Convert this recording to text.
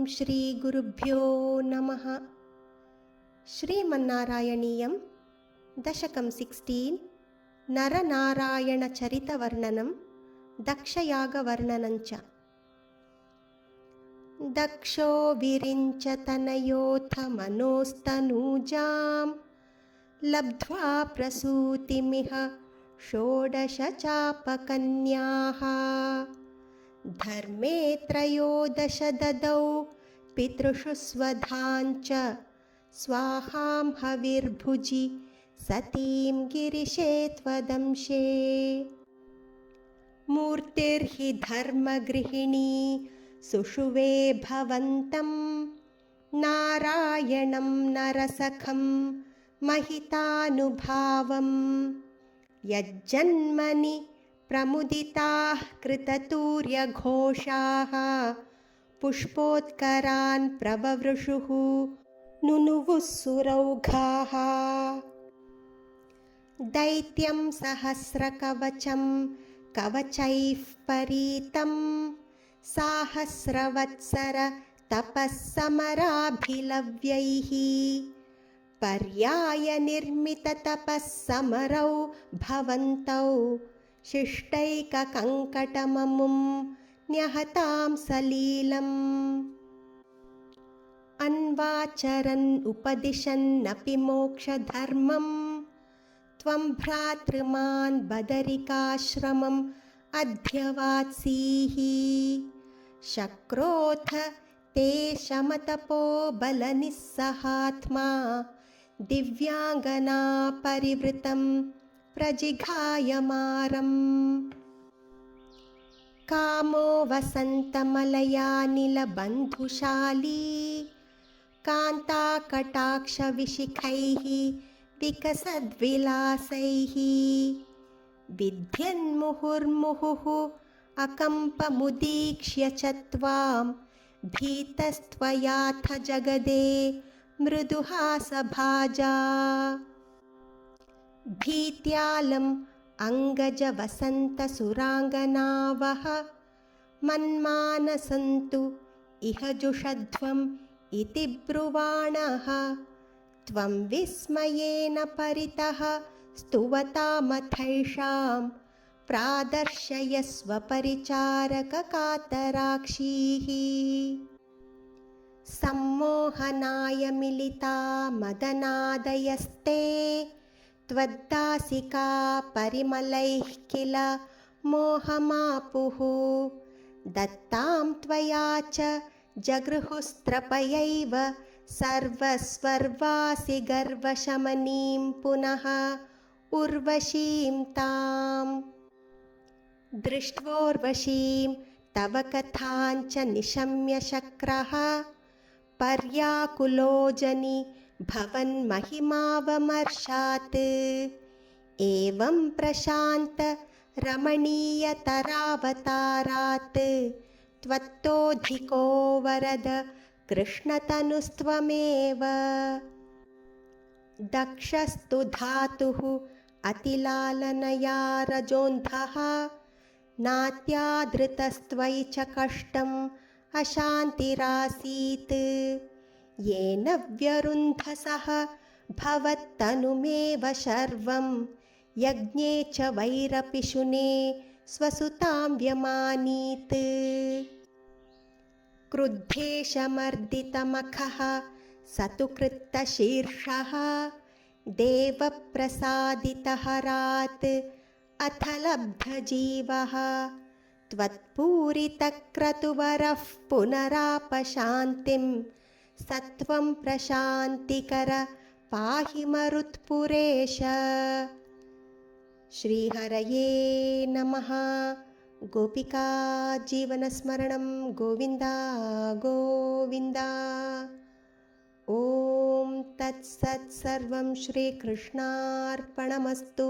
श्रीगुरुभ्यो नमः। श्रीमन्नारायणीयं दशकं 16 नरनारायणचरितवर्णनं दक्षयागवर्णनञ्च। दक्षो विरिञ्च तनयोऽथ मनोस्तनूजां लब्ध्वा प्रसूतिमिह षोडशचापकन्याः। धर्मे त्रयोदश ददौ पितृषु स्वधाञ्च स्वाहां हविर्भुजि सतीं गिरिशे त्वदंशे। मूर्तिर्हि धर्मगृहिणी सुषुवे भवन्तं नारायणं नरसखं महितानुभावम्। यज्जन्मनि प्रमुदिताः कृततूर्यघोषाः पुष्पोत्करान् प्रववृषुः नुनुवुः सुरौघाः। दैत्यं सहस्रकवचं कवचैः परीतं साहस्रवत्सर तपःसमराभिलव्यैः। पर्यायनिर्मिततपःसमरौ भवन्तौ शिष्टैककङ्कटममुं न्यहतां सलीलम्। अन्वाचरन् उपदिशन्नपि मोक्षधर्मं त्वं भ्रातृमान् बदरिकाश्रमम् अध्यवात्सीः। शक्रोऽथ ते शमतपो बलनिस्सहात्मा दिव्याङ्गना परिवृतं प्रजिघायमारम्। कामो वसन्तमलयानिलबन्धुशाली कान्ताकटाक्षविशिखैः विकसद्विलासैः। बिध्यन्मुहुर्मुहुः अकम्पमुदीक्ष्य च त्वां भीतस्त्वयाथ जगदे मृदुहासभाजा। भीत्यालम् अङ्गजवसन्तसुराङ्गनावः मन्मानसन्तु इह जुषध्वम् इति ब्रुवाणः। त्वं विस्मयेन परितः स्तुवतामथैषां प्रादर्शयस्व परिचारककातराक्षीः। सम्मोहनाय मिलिता मदनादयस्ते त्वद्दासिका परिमलैः किल मोहमापुः। दत्तां त्वया च जगृहुस्त्रपयैव सर्वस्वर्वासि गर्वशमनीं पुनः उर्वशीं ताम्। दृष्ट्वोर्वशीं तव कथाञ्च निशम्य शक्रः पर्याकुलोजनि भवन्महिमावमर्शात्। एवं प्रशान्त रमणीयतरावतारात् त्वत्तोऽधिको वरद कृष्णतनुस्त्वमेव। दक्षस्तु धातुः अतिलालनया रजोऽन्धः नात्यादृतस्त्वयि च कष्टम् अशान्तिरासीत्। येन व्यरुन्धसः भवत्तनुमेव शर्वं यज्ञे च वैरपिशुने स्वसुतां व्यमानीत्। क्रुद्धेशमर्दितमखः स तु कृत्तशीर्षः देवप्रसादितहरात् अथ लब्धजीवः। त्वत्पूरितक्रतुवरः पुनरापशान्तिं सत्वं प्रशान्तिकर पाहि मरुत्पुरेश। श्रीहरये नमः। गोपिका जीवनस्मरणं गोविन्द गोविन्द। ॐ तत्सत् सर्वं श्रीकृष्णार्पणमस्तु।